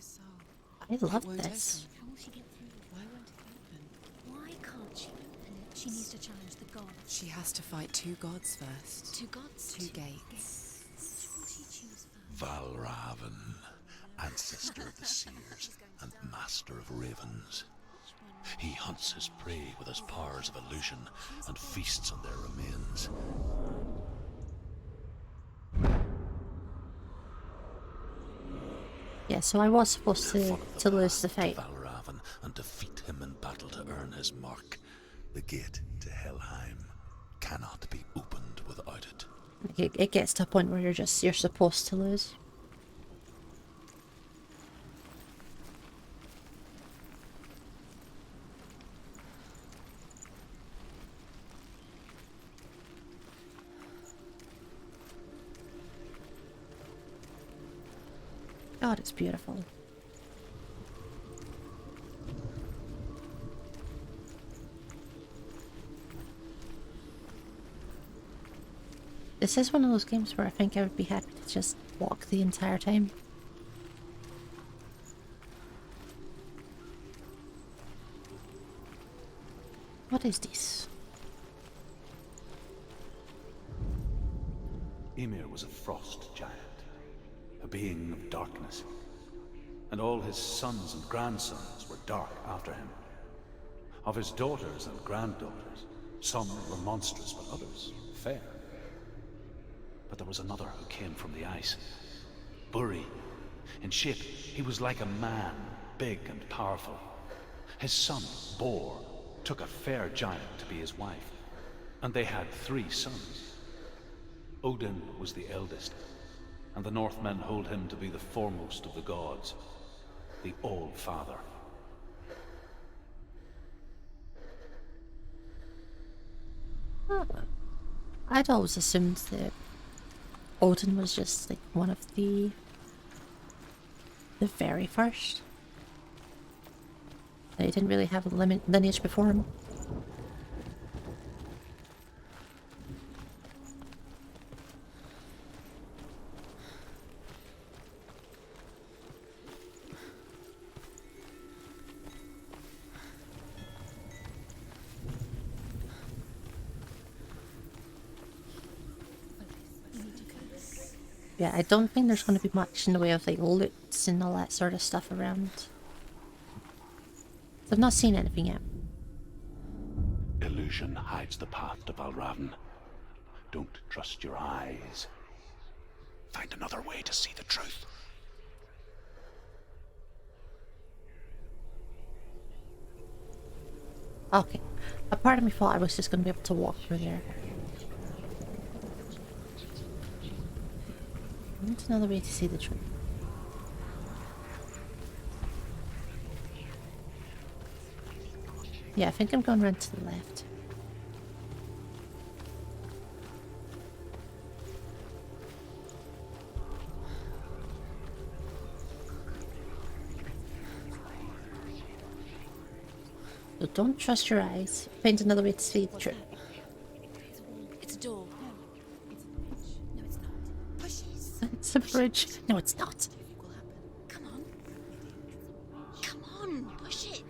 soul. I love Won't this. open. How will she get through? Why won't it open? Why can't she open it? She needs to challenge the gods. She has to fight 2 gods first. 2 gods? 2 gates. Which will she choose first? Valravn, ancestor of the seers and master of ravens. He hunts his prey with his powers of illusion and feasts on their remains. Yeah, so I was supposed to lose the fight. Valravn and defeat him in battle to earn his mark. The gate to Helheim cannot be opened without it. It gets to a point where you're supposed to lose. God, it's beautiful. This is one of those games where I think I would be happy to just walk the entire time. What is this? Ymir was a frost giant, a being of darkness, and all his sons and grandsons were dark after him. Of his daughters and granddaughters, some were monstrous, but others fair. But there was another who came from the ice. Buri. In shape, he was like a man, big and powerful. His son, Bor, took a fair giant to be his wife, and they had 3 sons. Odin was the eldest, and the Northmen hold him to be the foremost of the gods, the All-Father. Oh. I'd always assumed that Odin was just like one of the very first. That he didn't really have a lineage before him. Yeah, I don't think there's going to be much in the way of like loots and all that sort of stuff around. I've not seen anything yet. Illusion hides the path to Valravn. Don't trust your eyes. Find another way to see the truth. Okay. A part of me thought I was just going to be able to walk through there. I want another way to see the truth. Yeah, I think I'm going around to the left. So don't trust your eyes. Find another way to see the truth. It's a door. No, it's not. Push it. It's a bridge. No, it's not. Come on. Come on, push it.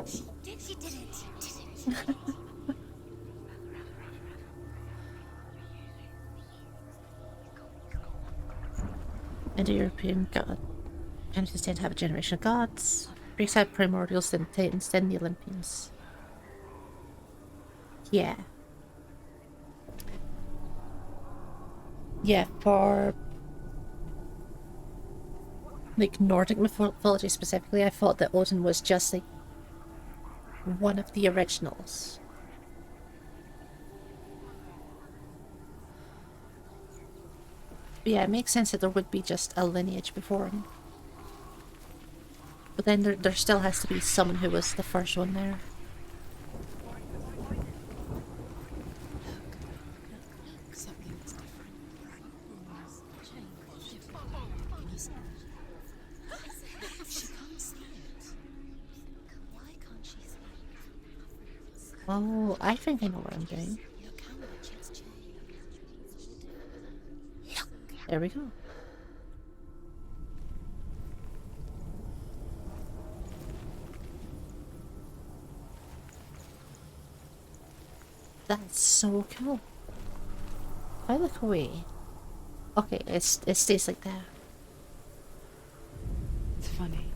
She did it. Indo-European god. Entities tend to have a generation of gods. Greeks had primordials, then Titans, then the Olympians. Yeah. Yeah, for like Nordic mythology specifically, I thought that Odin was just like one of the originals. But yeah, it makes sense that there would be just a lineage before him. But then there still has to be someone who was the first one there. Something's different. She can't see it. Why can't she see? Oh, I think I know what I'm doing. Look how much it's changed. There we go. That's so cool. If I look away... Okay, it stays like that. It's funny.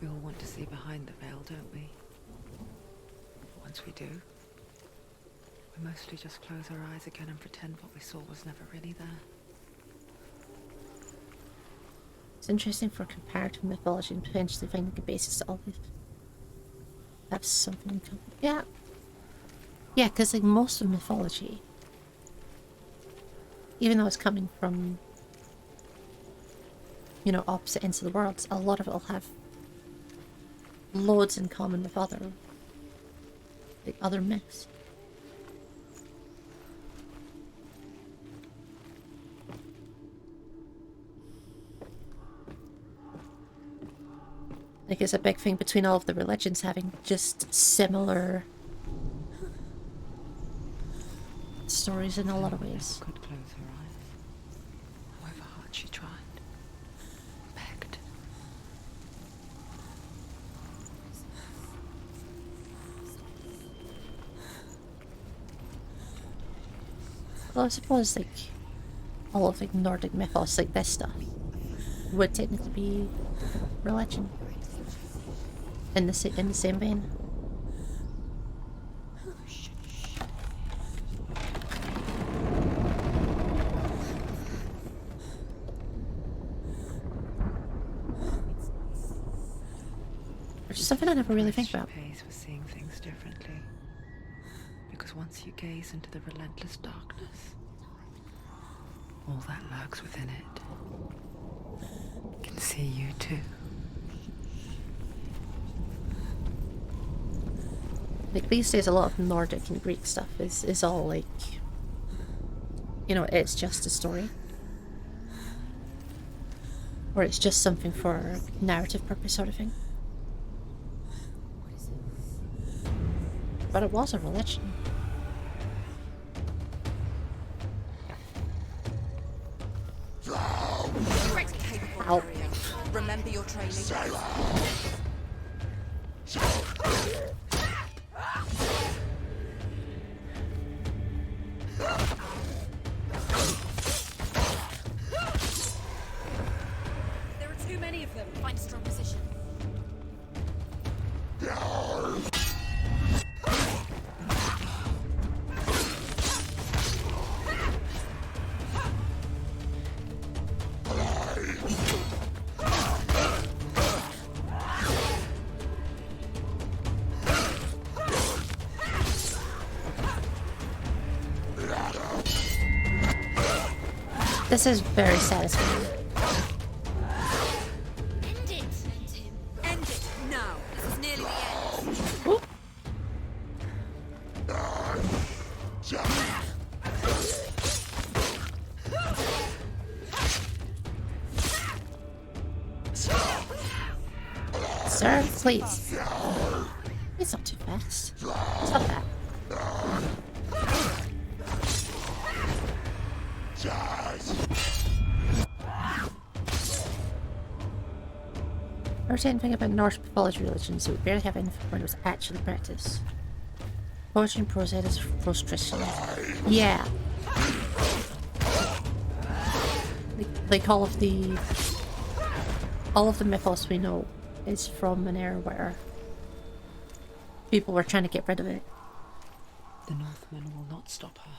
We all want to see behind the veil, don't we? Once we do, we mostly just close our eyes again and pretend what we saw was never really there. It's interesting for comparative mythology and potentially finding a basis to all this. Have something in common. Yeah. Yeah, because like most of mythology, even though it's coming from, you know, opposite ends of the world, a lot of it will have loads in common with other myths. Like it's a big thing between all of the religions having just similar stories in a lot of ways. Could close her eyes. However hard she tried. Begged. Well, I suppose like all of like Nordic mythos, like this stuff, would technically be religion in the same vein. Which is something I never really think about. Pays for seeing things differently. Because once you gaze into the relentless darkness, all that lurks within it can see you too. Like these days, a lot of Nordic and Greek stuff is all like, you know, it's just a story. Or it's just something for narrative purpose sort of thing. But it was a religion. Ow. Remember your training. There are too many of them. Find a strong position. This is very satisfying. End it. End it now. This is nearly the end. Ooh. Sir, please. It's not too fast. Stop that. Our certain thing about Norse mythology religions that we barely have anything when it was actually practiced. Poetry and prose is frustration. Yeah. Like all of the mythos we know is from an era where people were trying to get rid of it. The Northmen will not stop her.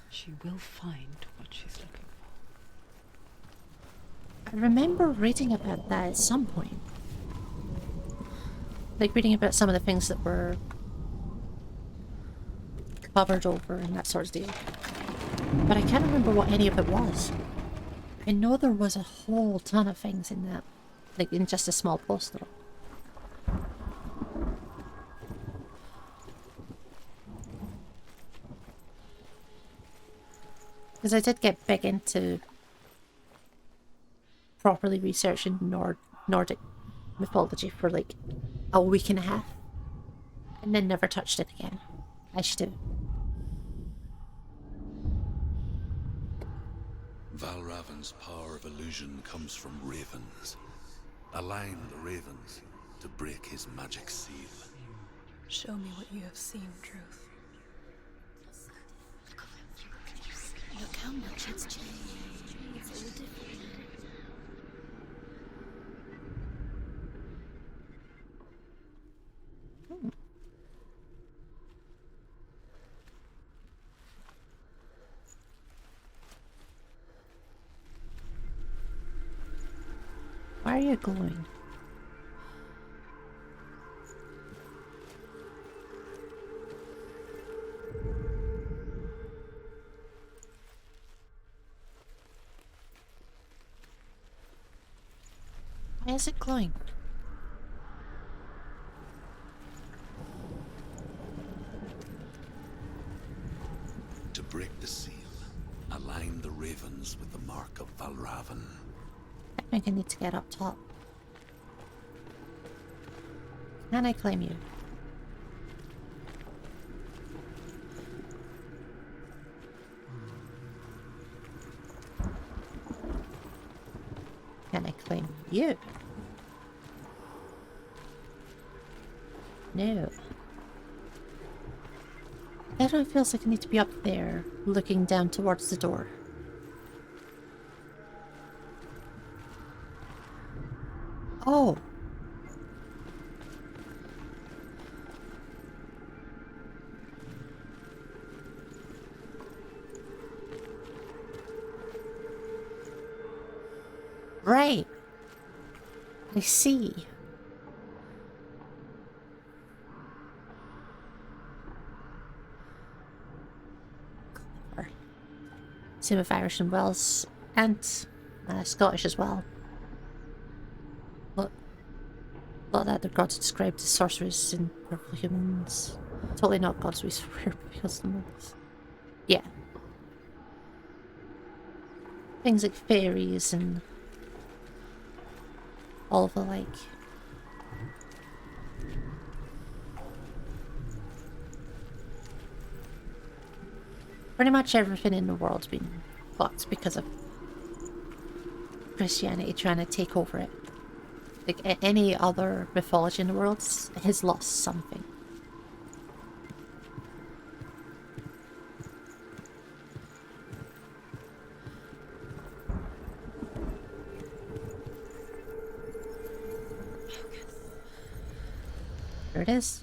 She will find what she's looking for. I remember reading about that at some point. Like reading about some of the things that were covered over and that sort of deal. But I can't remember what any of it was. I know there was a whole ton of things in that. Like in just a small poster. Because I did get big into properly researching Nordic mythology for like a week and a half. And then never touched it again. I should do. Valravn's power of illusion comes from ravens. Align the ravens to break his magic seal. Show me what you have seen, Truth. Look how much it's changed. It's all different. Why are you glowing? Why is it glowing? To break the seal, align the ravens with the mark of Valravn. I think I need to get up top. Can I claim you? Can I claim you? No. Everyone feels like I need to be up there, looking down towards the door. Oh. Right. I see. Clever. Same with Irish and Welsh and Scottish as well. A lot of other gods described as sorcerers and purple humans. Totally not gods we swear because the ones. Yeah. Things like fairies and all of the like. Pretty much everything in the world's been fucked because of Christianity trying to take over it. Like any other mythology in the world has lost something. There it is.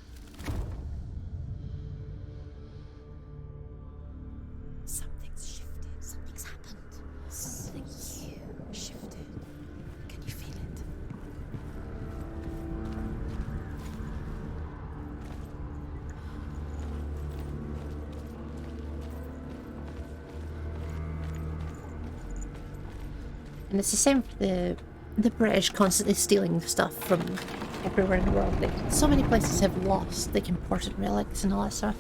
Something's shifted. Something's happened. Something huge shifted. Can you feel it? And it's the same for the British constantly stealing stuff from everywhere in the world. Like, so many places have lost like important relics and all that stuff.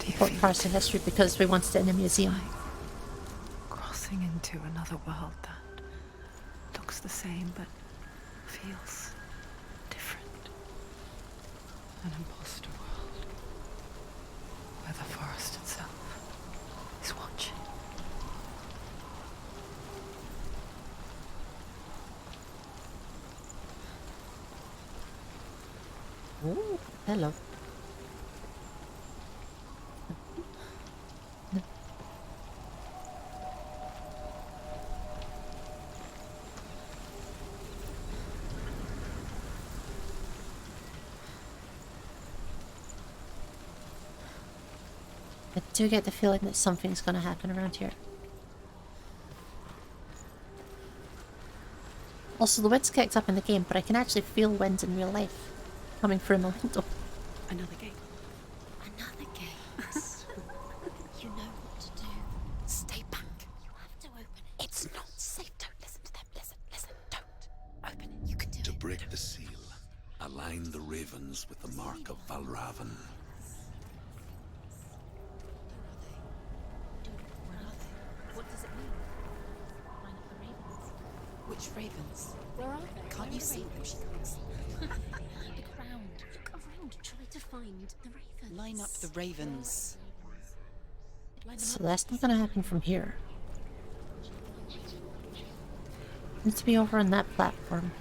Important parts of history because we wanted it in a museum. Crossing into another world that looks the same but feels different. An imposter world where the forest itself is watching. Ooh, hello. I do get the feeling that something's gonna happen around here. Also, the wind's kicked up in the game, but I can actually feel wind in real life coming through my window. Another gate. Another gate. You know what to do. Stay back. You have to open it. It's not safe. Don't listen to them. Listen. Don't. Open it. You can do it. To break the seal, align the ravens with the mark of Valravn. Where are they? What does it mean? Line up the ravens. Which ravens? Where are they? Can't you see them? Look around. Look around. Try to find the ravens. Line up the ravens. Line them So up. that's not gonna happen from here. Needs to be over on that platform.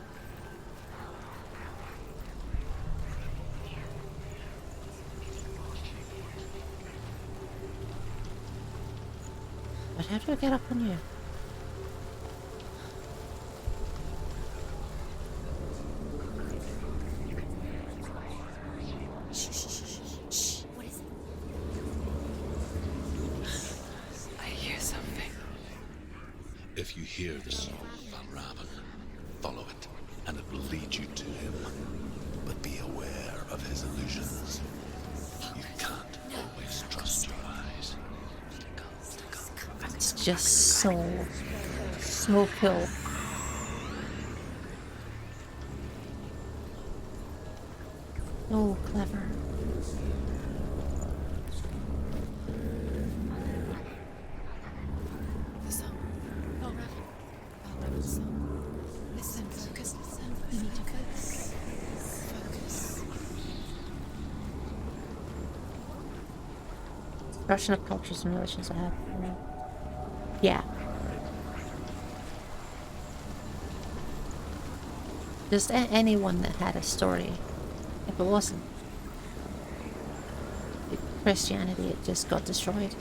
But how do I get up on you? Shh, shh, shh, shh, shh. What is it? I hear something. If you hear the song of Valravn, follow it, and it will lead you to him. But be aware of his illusions. You can't always trust your eyes. It's just so cool. So clever. The song. Valravn's song. Listen, focus, listen. You need to focus. Focus. Russian of cultures and relations I have. Yeah. Just anyone that had a story. If it wasn't Christianity, it just got destroyed.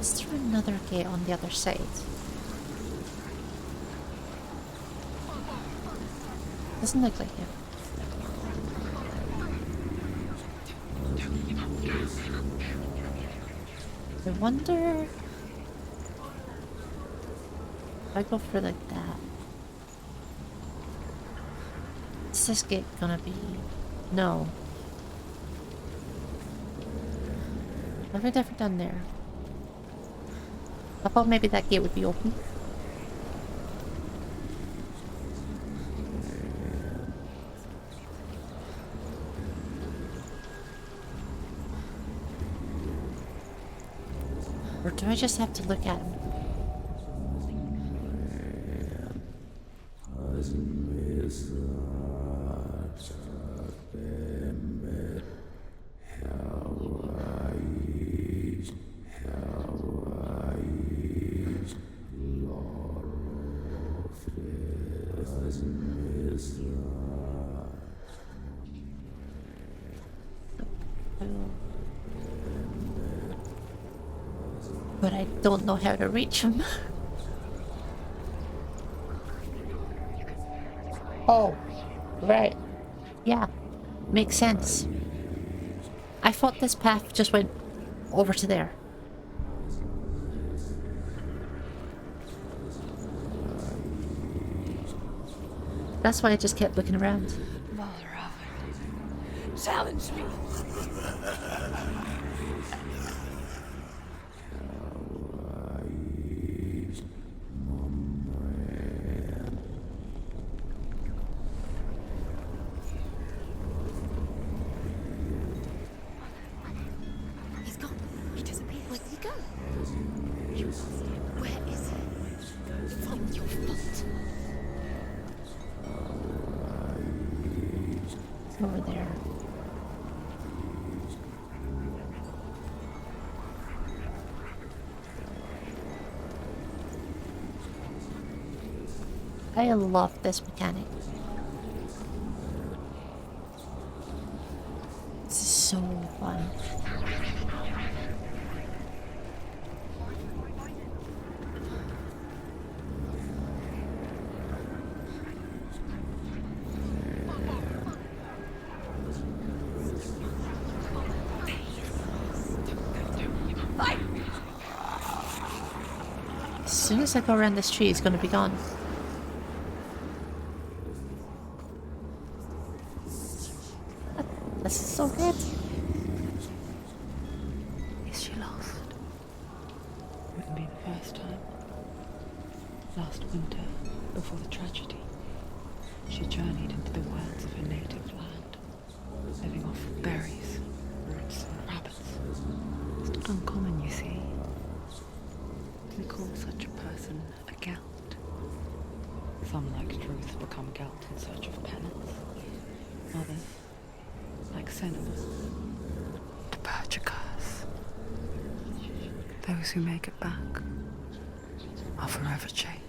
Is there another gate on the other side? Doesn't look like it. I wonder if I go for like that. Is this gate gonna be? No. Have I never done there? I thought maybe that gate would be open. Or do I just have to look at him? But I don't know how to reach him. Oh, right. Yeah, makes sense. I thought this path just went over to there. That's why I just kept looking around. Valravn, challenge me. He's gone. He disappeared. Where did he go? Where is he? It's not your fault. It's over there. I love this mechanic. This is so fun. As soon as I go around this tree, it's gonna be gone. This is so good. Is she lost? Wouldn't be the first time. Last winter, before the tragedy, she journeyed into the wilds of her native land, living off berries, roots, and rabbits. It's not uncommon, you see. We call such a person a Gelt. Some, like Truth, become Gelt in search of penance. Others, like Senua, to purge a curse. Those who make it back are forever changed.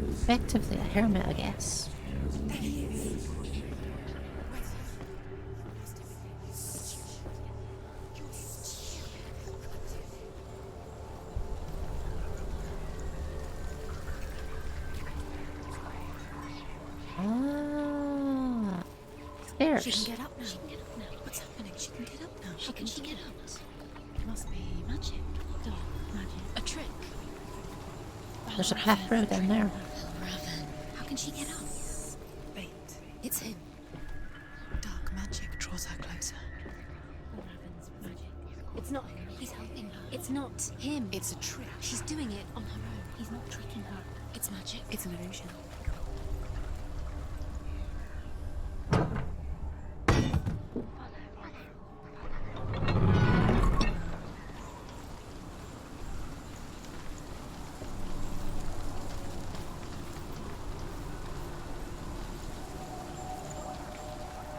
Effectively a hermit, I guess. Ah, stairs. She can get up now. She can get up now. What's happening? She can get up now. How can she get up? It must be magic. Dark magic. A trick. There's a half-bro down there. Valravn. How can she get up? Wait. It's him. Dark magic draws her closer. Valravn's magic. It's not him. He's helping her. It's not him. It's a trick. She's doing it on her own. He's not tricking her. It's magic. It's an illusion.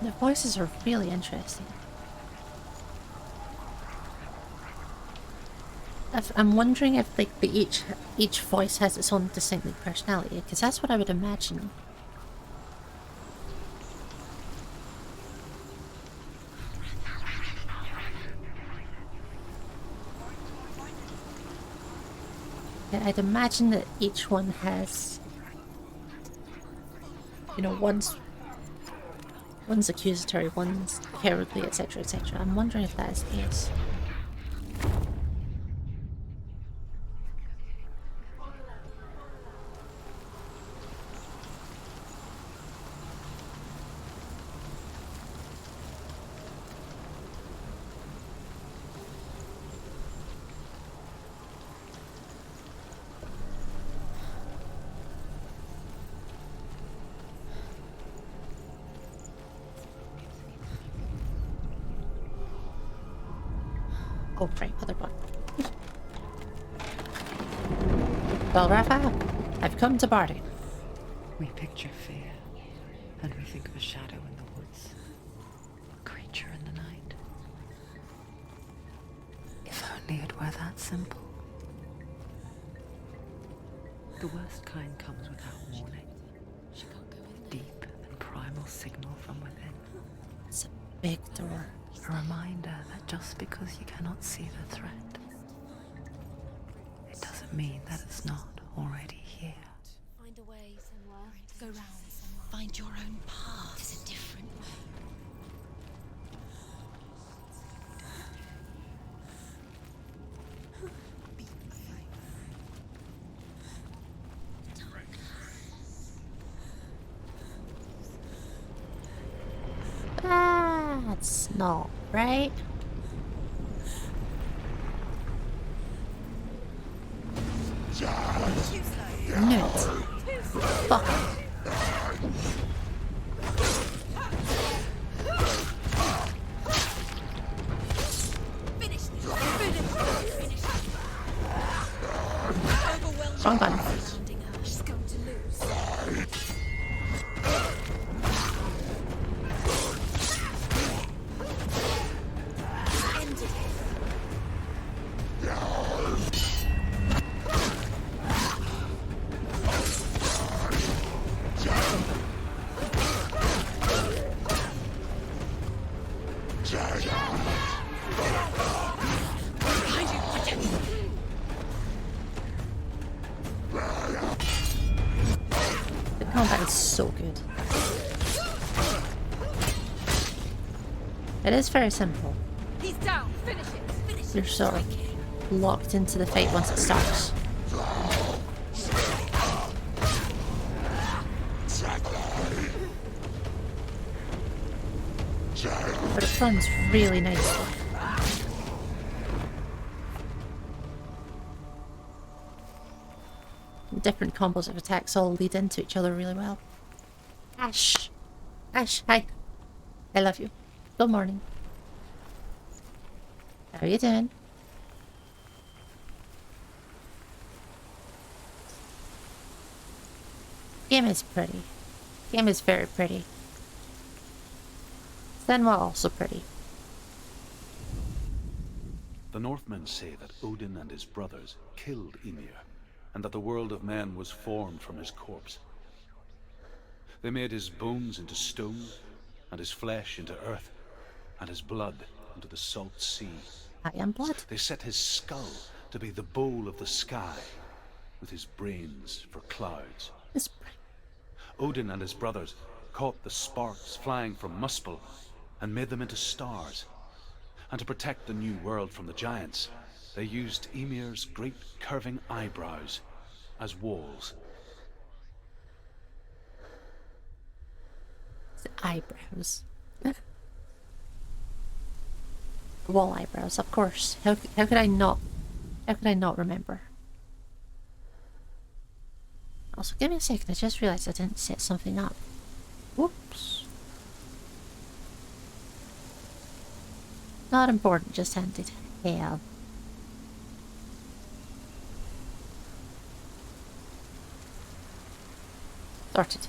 The voices are really interesting. I'm wondering if like each voice has its own distinct personality, because that's what I would imagine. Yeah, I'd imagine that each one has, you know, one's accusatory, one's cowardly, etc., etc. I'm wondering if that is the case. Oh, right, other one. Valravn, I've come to bargain. We picture fear, and we think of a shadow in the woods, a creature in the night. If only it were that simple. The worst kind comes without warning. She can't go in there. Deep and primal signal from within. It's a big door. A reminder that just because you cannot see the threat, it doesn't mean that it's not already here. Find a way somewhere. Go round. Find your own path. There's a different way. That's not right. No. Fuck. Wrong button. She's going to lose. The combat is so good. It is very simple. He's down. Finish it. Finish it. You're sort of locked into the fight once it starts. But it runs really nicely. Different combos of attacks all lead into each other really well. Ash! Ash, hi! I love you. Good morning. How are you doing? Game is pretty. Game is very pretty. Senua also pretty. The Northmen say that Odin and his brothers killed Ymir, and that the world of men was formed from his corpse. They made his bones into stone, and his flesh into earth, and his blood into the salt sea. I am blood. They set his skull to be the bowl of the sky, with his brains for clouds. This Odin and his brothers caught the sparks flying from Muspel and made them into stars. And to protect the new world from the giants, they used Ymir's great curving eyebrows as walls. eyebrows. Wall eyebrows, of course. How could I not? How could I not remember? Also, give me a second. I just realized I didn't set something up. Whoops. Not important, just handy to have. Sorted.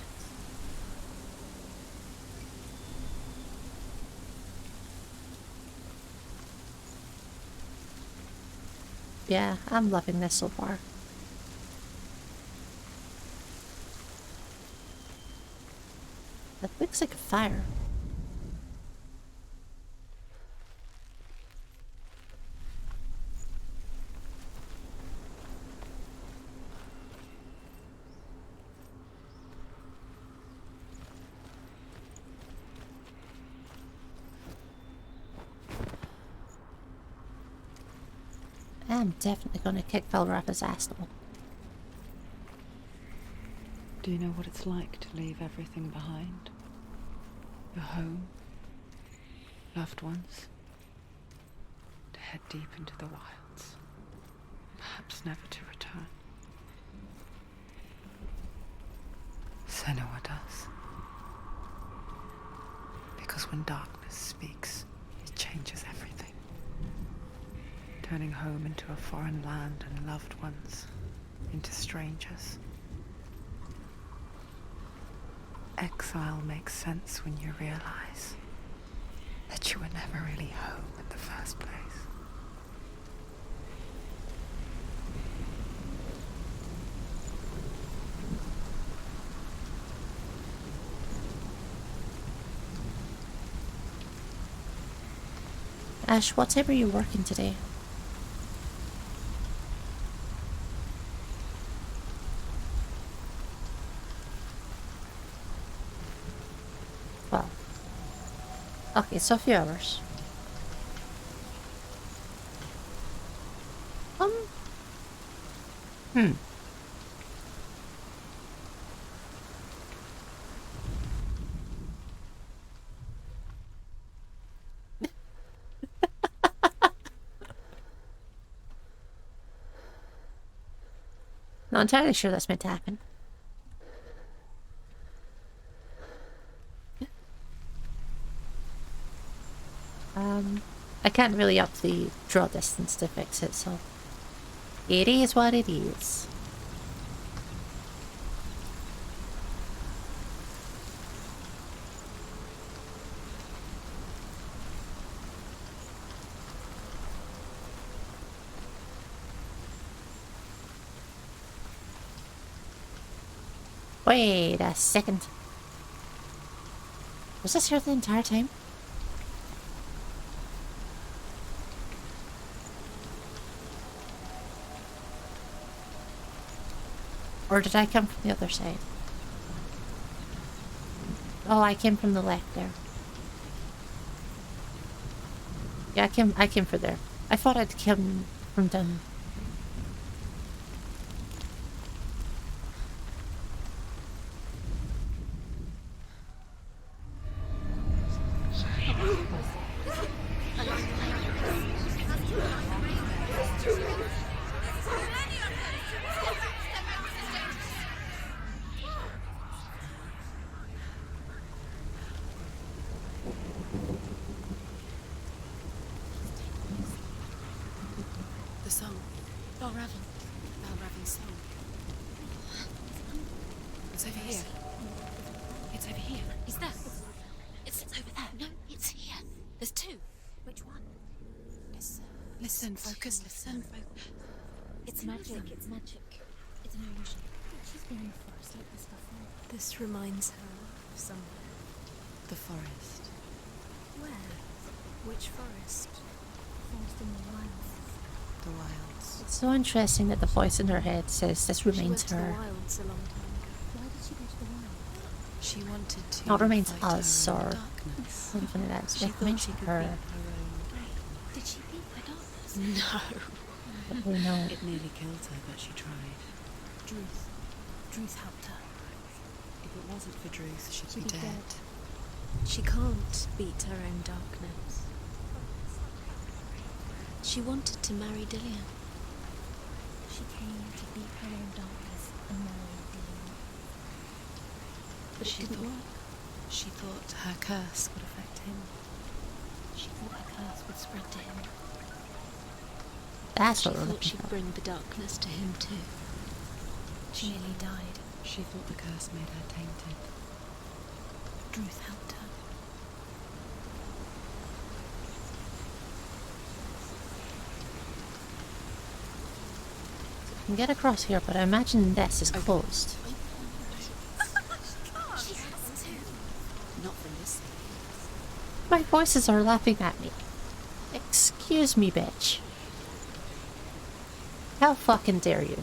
Yeah, I'm loving this so far. That looks like a fire. I'm definitely gonna kick Valravn's ass though. Do you know what it's like to leave everything behind? Your home, loved ones, to head deep into the wilds, perhaps never to return. Senua does. Because when darkness speaks, it changes everything. Turning home into a foreign land and loved ones into strangers. Exile makes sense when you realize that you were never really home in the first place. Ash, what time are you working today? Well, okay, so a few hours. Hmm. Not entirely sure that's meant to happen. I can't really up the draw distance to fix it, so it is what it is. Wait a second. Was this here the entire time? Or did I come from the other side? Oh, I came from the left there. Yeah, I came from there. I thought I'd come from down. The song. Valravn. Valravn's song. It's over here. It's over here. Is that? It's over there. No, it's here. There's two. Which one? It's Listen, focus, listen. It's magic, it's magic. It's an illusion. She's been in the forest like this before. This reminds her of somewhere. The forest. Where? Which forest? Forest in the wilds. The wilds. It's so interesting that the voice in her head says this She went reminds to the her. wilds a long time ago. Why did she go to the wilds? She wanted to Not reminds fight us her own or darkness. something like that. It's She like thought reminds she could her. beat her own. Did she beat the darkness? No. But we know. It nearly killed her, but she tried. Druth helped her. If it wasn't for Druth, she'd She'd be be dead. She can't beat her own darkness. She wanted to marry Dillian. She came to beat her own darkness and marry Dillian. But She it didn't thought- work. She thought her curse would affect him. She thought her curse would spread to him. That's She what we're thought looking she'd for. bring the darkness to him too. She nearly died. She thought the curse made her tainted. Druth helped her. We can get across here, but I imagine this is closed. She has to. Not from this side. My voices are laughing at me. Excuse me, bitch. How fucking dare you?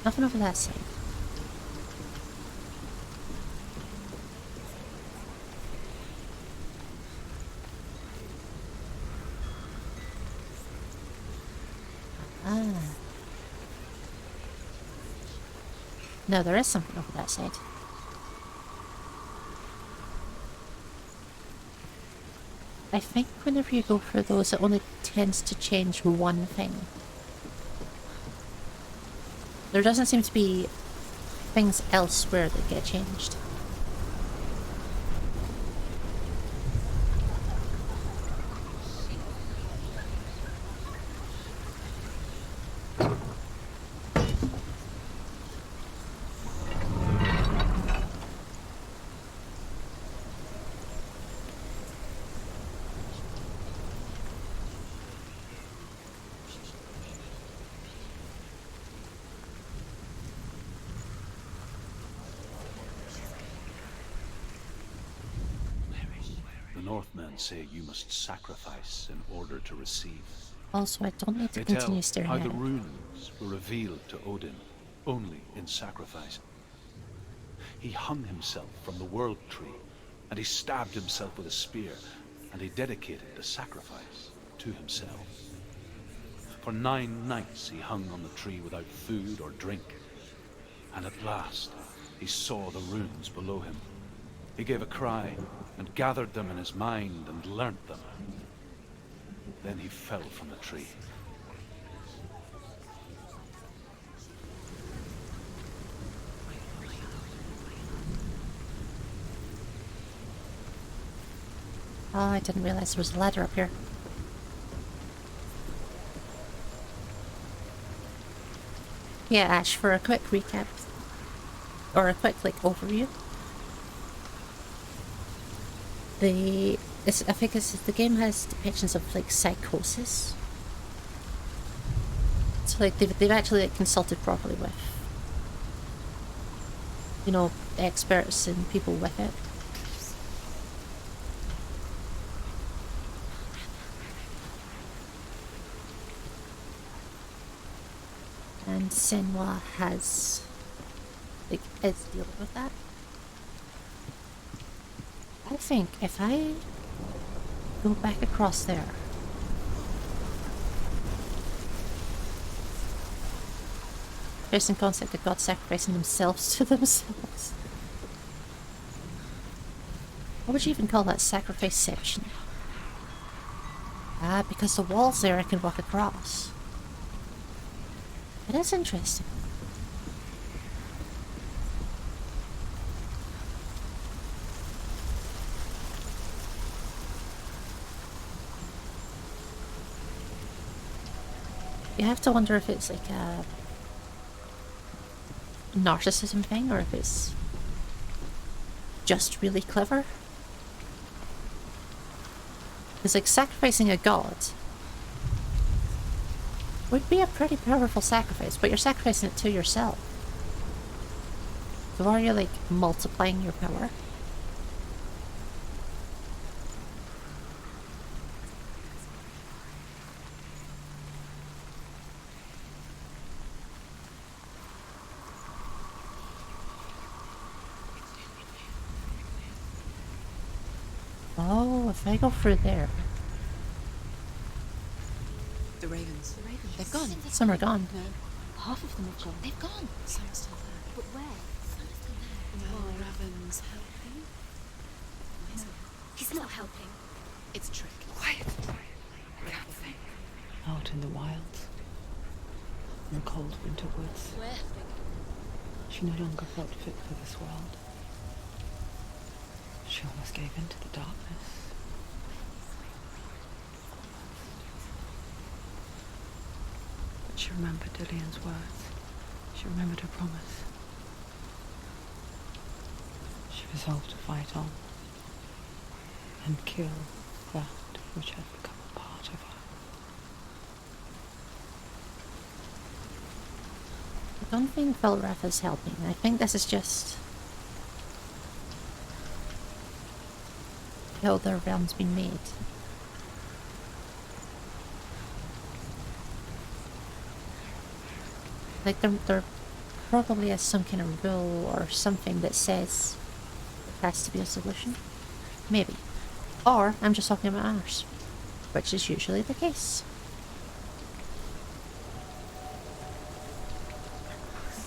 Nothing over that side. Ah. No, there is something over that side. I think whenever you go for those, it only tends to change one thing. There doesn't seem to be things elsewhere that get changed. The Northmen say you must sacrifice in order to receive. Also, I don't need to They continue tell staring how at the it. runes were revealed to Odin only in sacrifice. He hung himself from the world tree, and he stabbed himself with a spear, and he dedicated the sacrifice to himself. For 9 nights he hung on the tree without food or drink, and at last he saw the runes below him. He gave a cry and gathered them in his mind and learnt them. Then he fell from the tree. Oh, I didn't realize there was a ladder up here. Yeah, Ash, for a quick recap, or a quick overview. I think the game has depictions of psychosis. So they've actually consulted properly with, experts and people with it. And Senua is dealing with that. I think if I go back across there, there's some concept of God sacrificing themselves to themselves. What would you even call that? Sacrifice section? Ah, because the walls there I can walk across. It is interesting. You have to wonder if it's narcissism thing or if it's just really clever. Because like sacrificing a god would be a pretty powerful sacrifice, but you're sacrificing it to yourself. So are you like multiplying your power? Oh, if I go through there. The ravens. They've gone. Some are gone. No. Half of them have gone. They've gone. Some are still there. But where? Some are still there. Valravn's helping. He's not helping. It's a trick. Quiet. I can't think. Out in the wilds. In the cold winter woods. Where? She no longer felt fit for this world. She almost gave in to the darkness. But she remembered Dillian's words. She remembered her promise. She resolved to fight on and kill that which had become a part of her. I don't think Valravn is helping. I think this is just how their realm's been made. Like there probably is some kind of rule or something that says there has to be a solution. Maybe. Or I'm just talking about ours, which is usually the case.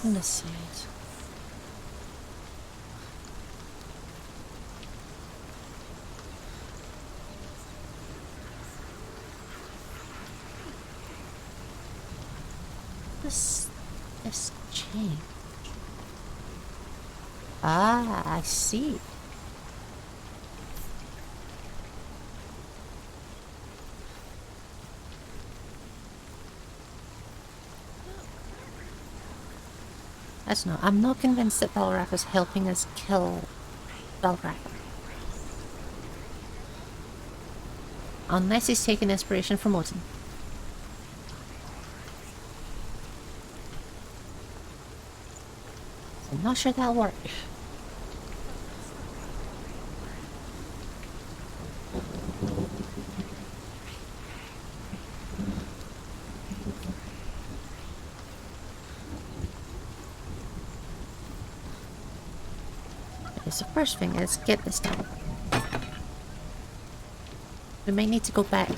On this side. This change. Ah, I see. I'm not convinced that Valravn is helping us kill Valravn. Unless he's taking inspiration from Odin. I'm not sure that'll work. Okay, so first thing is get this done. We may need to go back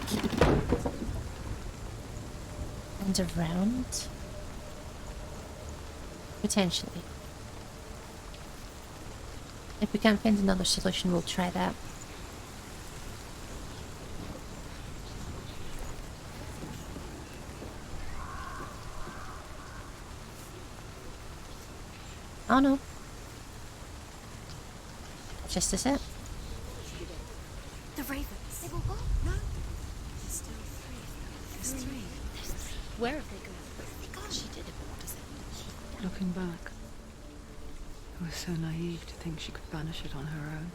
and around. Potentially. If we can't find another solution, we'll try that. Oh no. Just as it. The ravens. They've all gone. No. There's still three. There's three. There's three. Where have they gone? Because she did it. What does it mean? Looking back, it was so naive to think she could banish it on her own.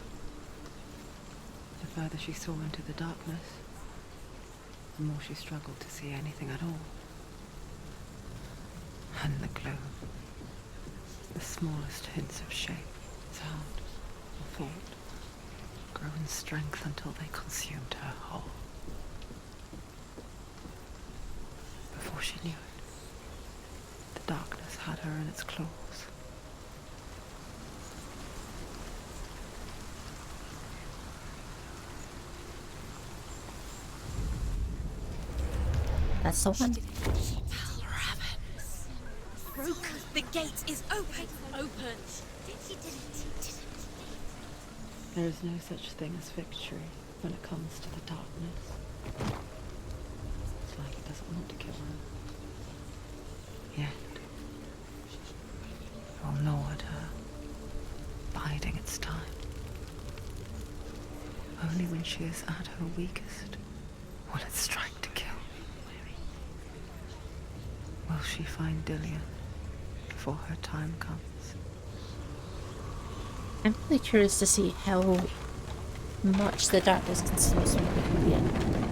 The further she saw into the darkness, the more she struggled to see anything at all. And the glow, the smallest hints of shape, sound, or thought, grow in strength until they consumed her whole. Before she knew it, the darkness had her in its claws. That's the one. Valravn. Broken. The gate is open. Open. He did it. There is no such thing as victory when it comes to the darkness. It's like it doesn't want to kill her. Yet, it will gnaw at her, biding its time. Only when she is at her weakest will it strike to kill. Will she find Dillian, before her time comes. I'm really curious to see how much the darkness consumes me in the end.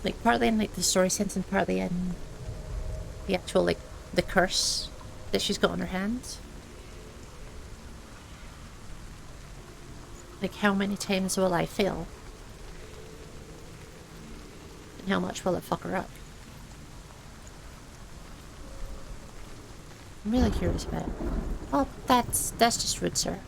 Like, partly in like the story sense and partly in the actual, like, the curse that she's got on her hands. Like, how many times will I fail? And how much will it fuck her up? I'm really curious about it. Oh, that's just rude, sir.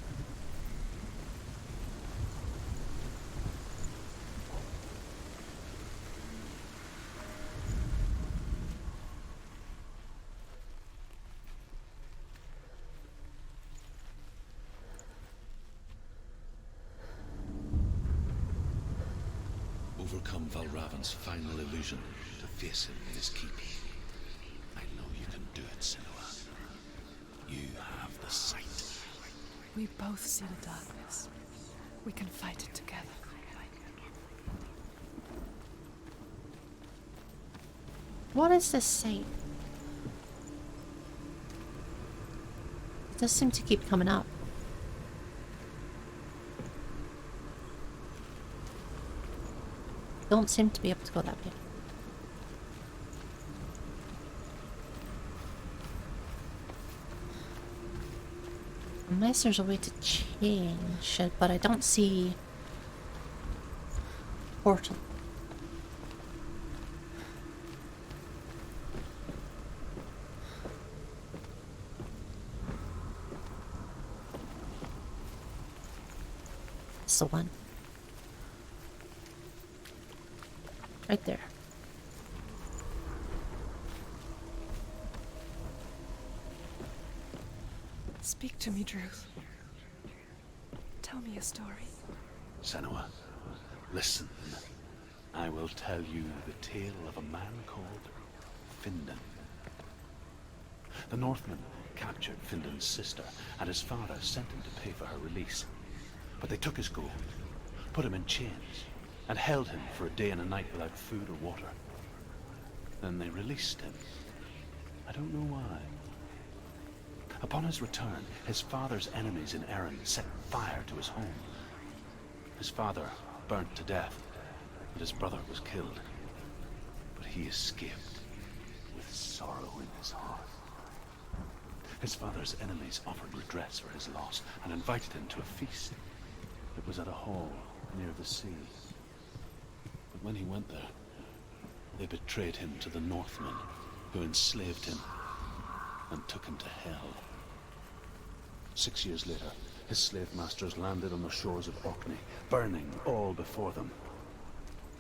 Overcome Valravn's final illusion to face him in his keep. I know you can do it, Senua. You have the sight. We both see the darkness. We can fight it together. What is this saying? It does seem to keep coming up. Don't seem to be able to go that way. Unless there's a way to change it, but I don't see portal. It's the one. Right there. Speak to me, Druth. Tell me a story. Senua, listen. I will tell you the tale of a man called Findan. The Northmen captured Findan's sister, and his father sent him to pay for her release. But they took his gold, put him in chains, and held him for a day and a night without food or water. Then they released him. I don't know why. Upon his return, his father's enemies in Erin set fire to his home. His father burnt to death, and his brother was killed. But he escaped with sorrow in his heart. His father's enemies offered redress for his loss and invited him to a feast. It was at a hall near the sea. But when he went there, they betrayed him to the Northmen, who enslaved him and took him to hell. 6 years later, his slave masters landed on the shores of Orkney, burning all before them.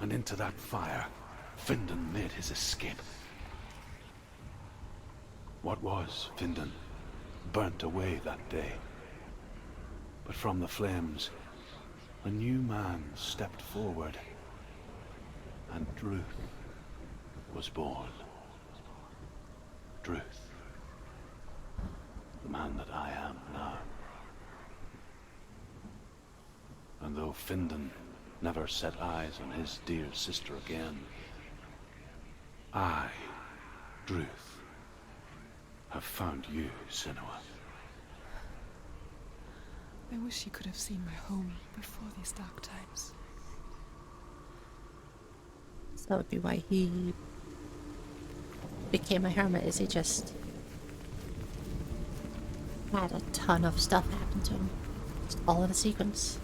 And into that fire, Findan made his escape. What was Findan burnt away that day. But from the flames, a new man stepped forward, and Druth was born. Druth. The man that I am now. And though Findan never set eyes on his dear sister again, I, Druth, have found you, Senua. I wish you could have seen my home before these dark times. So that would be why he became a hermit, is he just had a ton of stuff happen to him. Just all in a sequence.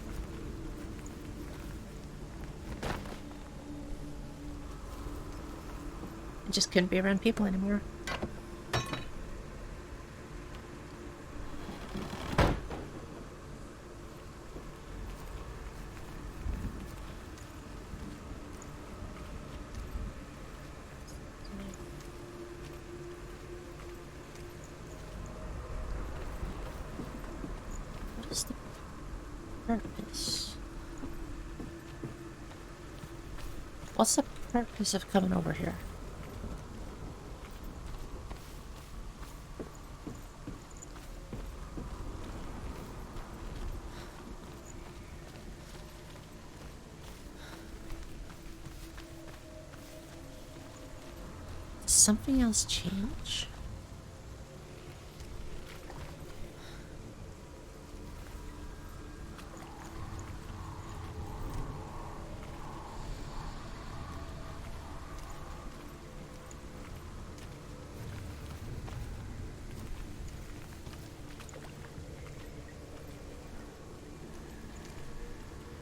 He just couldn't be around people anymore. What is the purpose? What's the purpose of coming over here? something else change?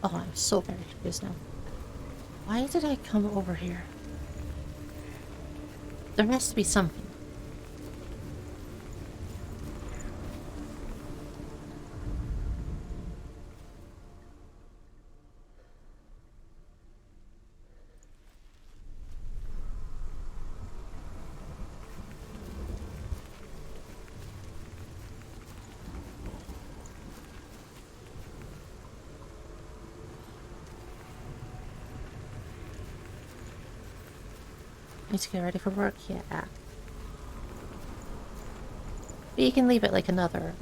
Oh, I'm so very confused now. Why did I come over here? There has to be something. Need to get ready for work? Yeah. But you can leave it like another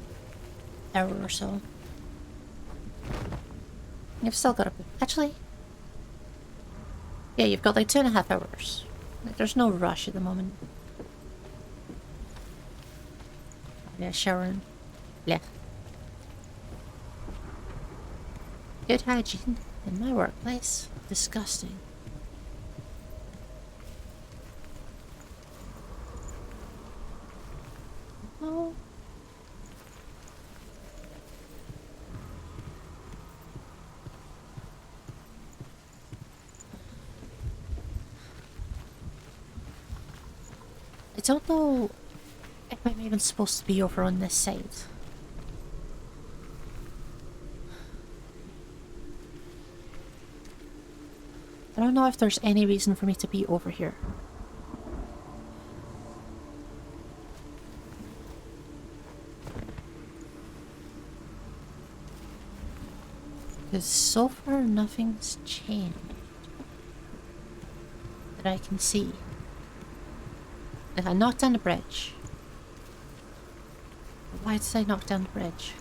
hour or so. You've still got a... Actually... Yeah, you've got like 2.5 hours. Like, there's no rush at the moment. Yeah, showering. Yeah. Good hygiene in my workplace. Disgusting. Oh. I don't know if I'm even supposed to be over on this side. I don't know if there's any reason for me to be over here. Because so far nothing's changed that I can see. If I knocked down the bridge. Why did I knock down the bridge?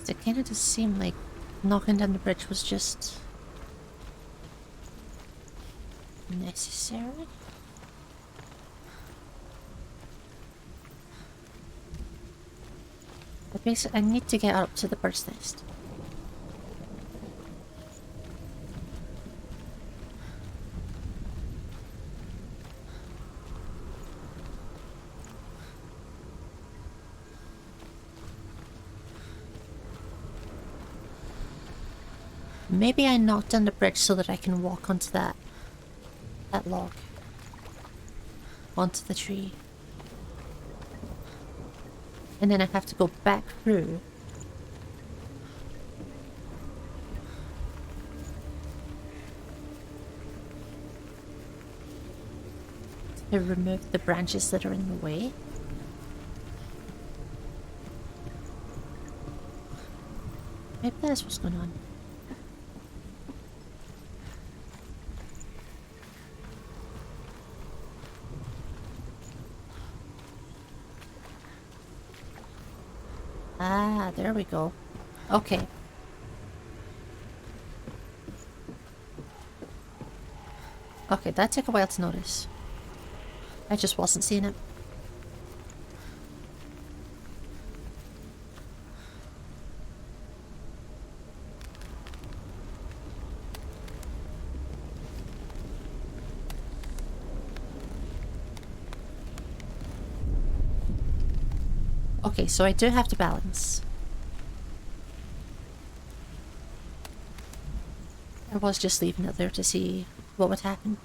It kind of just seemed like knocking down the bridge was just necessary. But basically, I need to get up to the bird's nest. Maybe I knocked down the bridge so that I can walk onto that log. Onto the tree. And then I have to go back through. To remove the branches that are in the way. Maybe that's what's going on. Ah, there we go. Okay. Okay, that took a while to notice. I just wasn't seeing it. Okay, so I do have to balance. I was just leaving it there to see what would happen.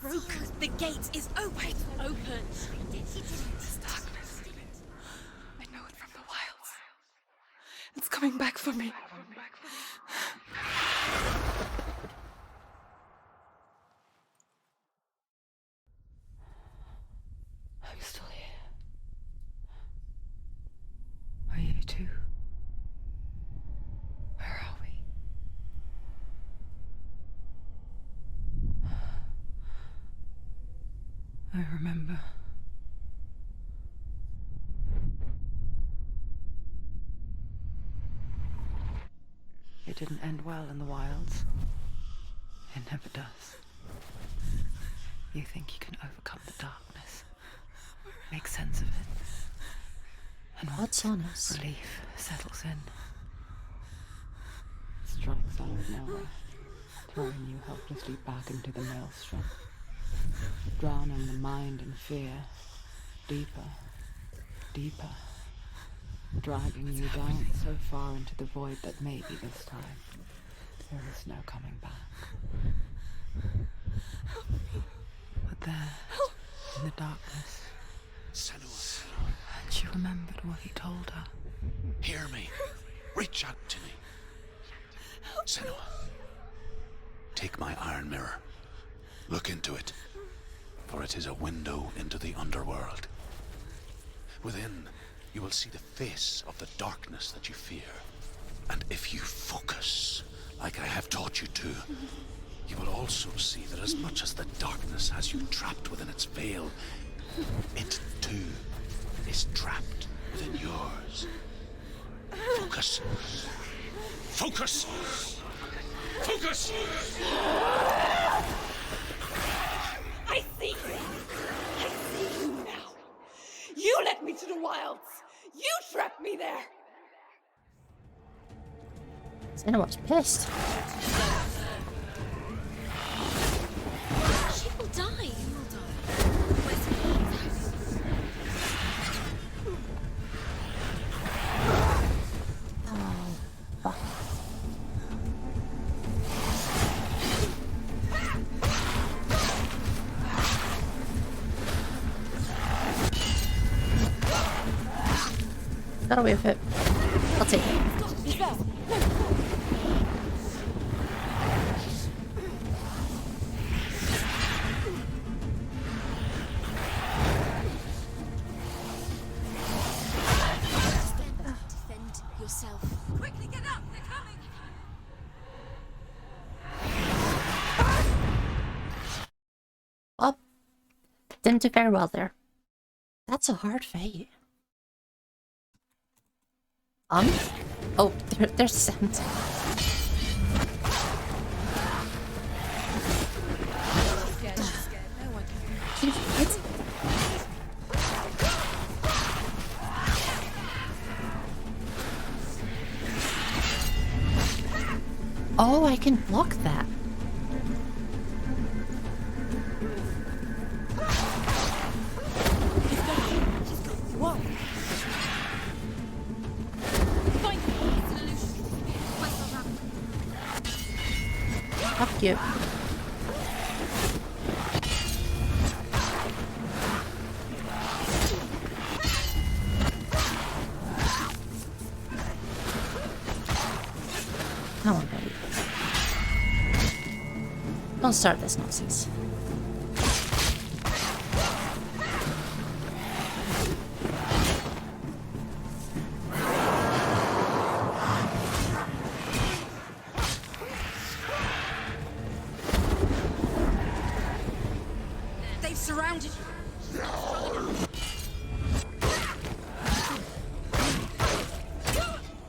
Broken. The gate is open. Open. It's darkness. I know it from the wilds. It's coming back for me. I'm still here. I remember. It didn't end well in the wilds. It never does. You think you can overcome the darkness, make sense of it, and What's on us? relief settles in. Strikes out of nowhere, throwing you helplessly back into the maelstrom, drowning the mind in fear, deeper, deeper, dragging you down so far into the void that maybe this time there is no coming back. But there, in the darkness, Senua, and she remembered what he told her. hear me. Reach out to me. Senua, take my iron mirror. Look into it, for it is a window into the underworld. Within, you will see the face of the darkness that you fear. And if you focus, like I have taught you to, you will also see that as much as the darkness has you trapped within its veil, it too is trapped within yours. Focus. Focus! Focus! I see you! I see you now! You led me to the wilds! You trapped me there! Senua's pissed. She will die. Oh, fuck. Got away with it. I'll take it. Defend yourself. Quickly get up! They're coming! Well, didn't do very well there. That's a hard fight. Oh, there's sound. It's... Oh, I can block that. Fuck you. Come on, baby. Don't start this nonsense. They've surrounded you!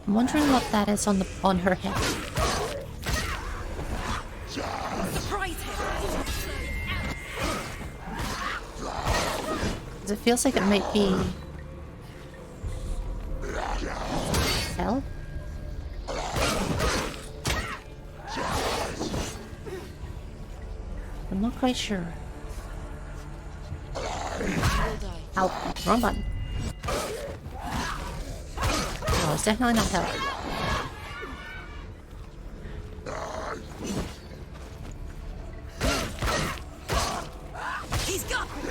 I'm wondering what that is on her head. Surprise him! 'Cause it feels like it might be... hell? I'm not quite sure. Ow, wrong button. Oh, it's definitely not hell. He's got me!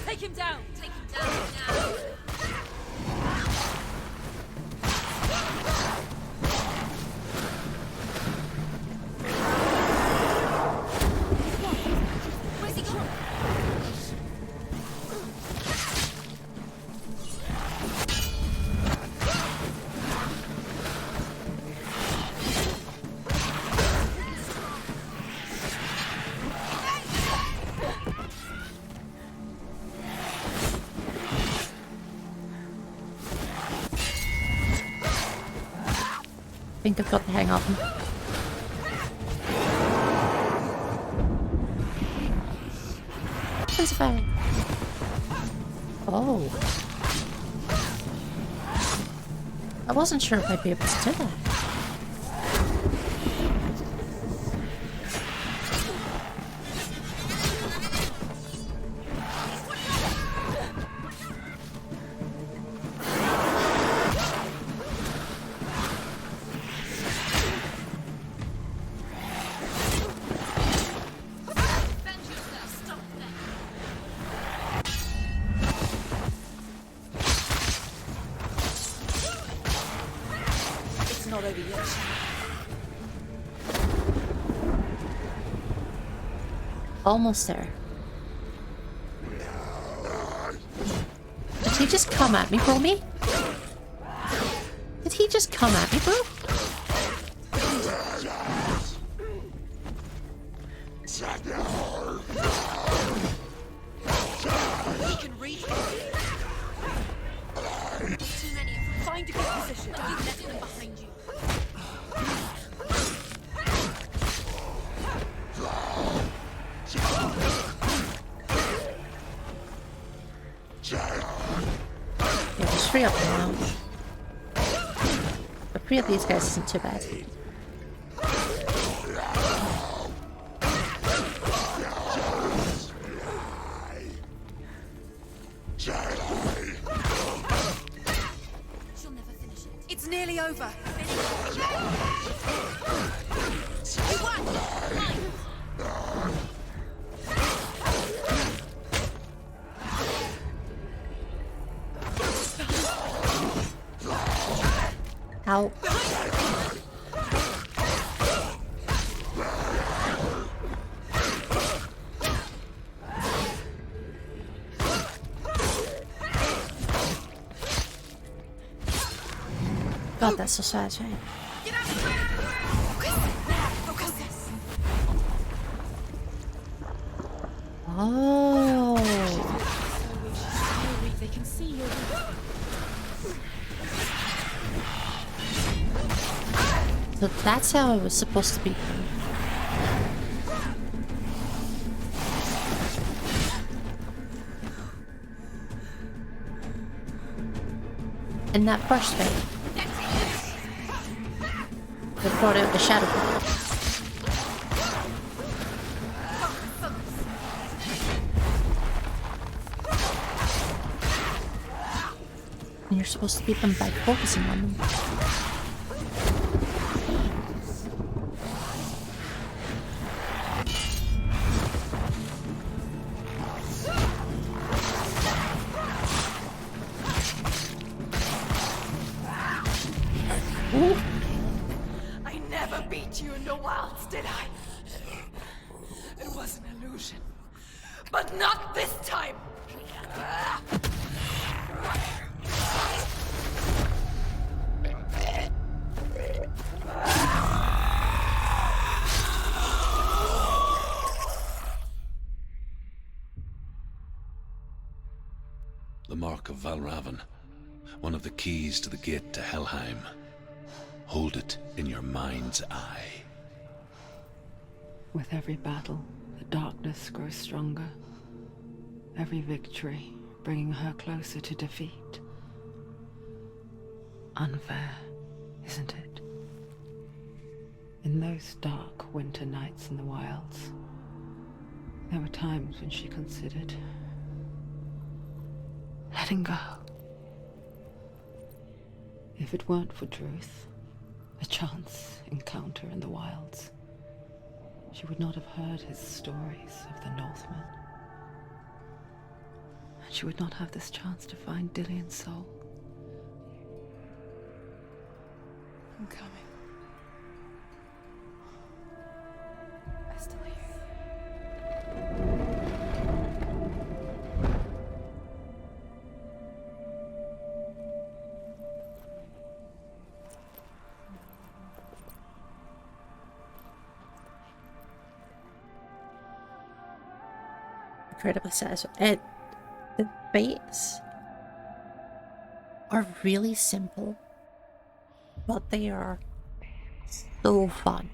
Take him down! Take him down now! Where's he gone? think I've got the hang of them. There's a fire. Oh. I wasn't sure if I'd be able to do that. Almost there. Did he just come at me, bro? Did he just come at me, bro? He can reach. Too many. Find a good position. Don't you let them behind you. Yeah, there's 3 of them now. But 3 of these guys isn't too bad. She'll never finish it. It's nearly over. You won. Ow. God, that's so satisfying. Oh. They can see you. So that's how it was supposed to be. In that first fight, they brought out the shadow ball. And you're supposed to beat them by focusing on them. I never beat you in the wilds, did I? It was an illusion. But not this time! The mark of Valravn, one of the keys to the gate to Helheim. Hold it in your mind's eye. With every battle, the darkness grows stronger. Every victory bringing her closer to defeat. Unfair, isn't it? In those dark winter nights in the wilds, there were times when she considered letting go. If it weren't for Druth, a chance encounter in the wilds, she would not have heard his stories of the Northmen. And she would not have this chance to find Dillion's soul. I'm coming. I still hear you. Incredibly satisfying. The fights are really simple, but they are So fun.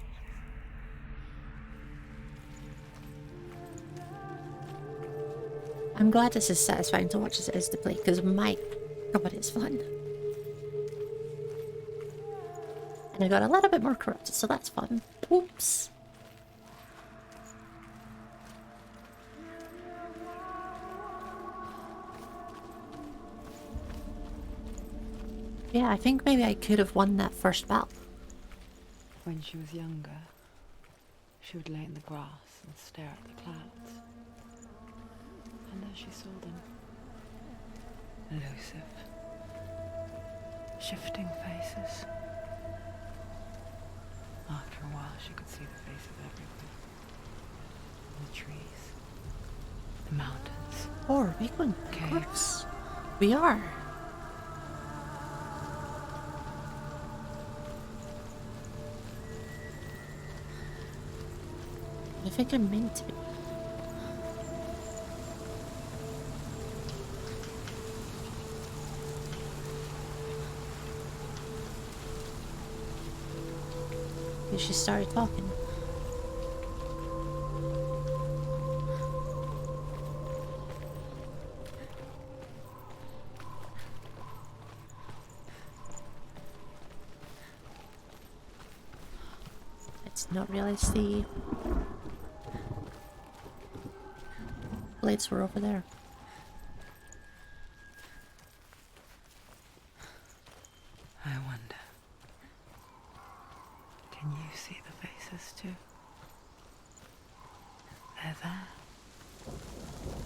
I'm glad this is satisfying to watch as it is to play, because my god, it's fun. And I got a little bit more corrupted, so that's fun. Oops. Yeah, I think maybe I could have won that first battle. When she was younger, she would lay in the grass and stare at the clouds. And there she saw them. Elusive. Shifting faces. After a while, she could see the faces everywhere. The trees. The mountains. Oh, are we going Caves. We are. I think I'm meant to be. She started talking. Let's not realize the blades were over there. I wonder. Can you see the faces too? They're there.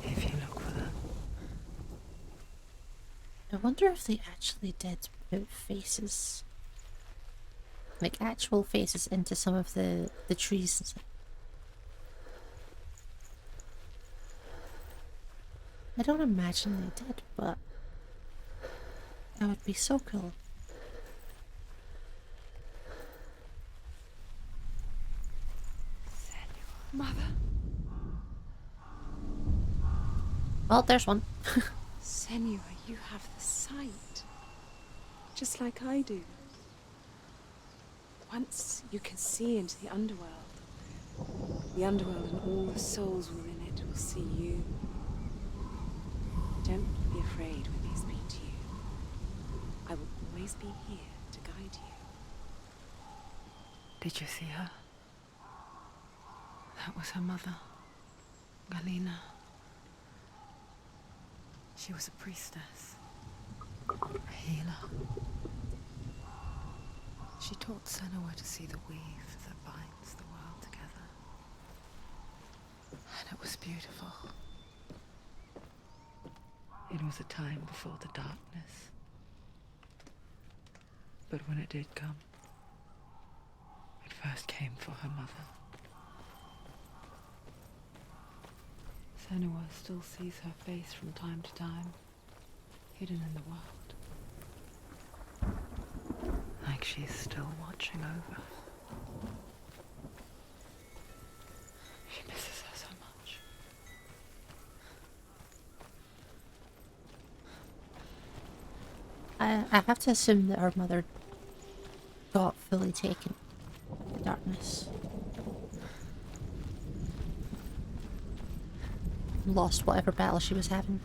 If you look for them. I wonder if they actually did put faces, like actual faces, into some of the trees and stuff. I don't imagine they did, but that would be so cool. Mother. Well, there's one. Senua, you have the sight. Just like I do. Once you can see into the underworld. The underworld and all the souls within it will see you. Don't be afraid when they speak to you. I will always be here to guide you. Did you see her? That was her mother, Galina. She was a priestess, a healer. She taught Senua to see the weave that binds the world together. And it was beautiful. It was a time before the darkness. But when it did come, it first came for her mother. Senua still sees her face from time to time, hidden in the world. Like she's still watching over. She misses her so much. I have to assume that our mother got fully taken by darkness. Lost whatever battle she was having.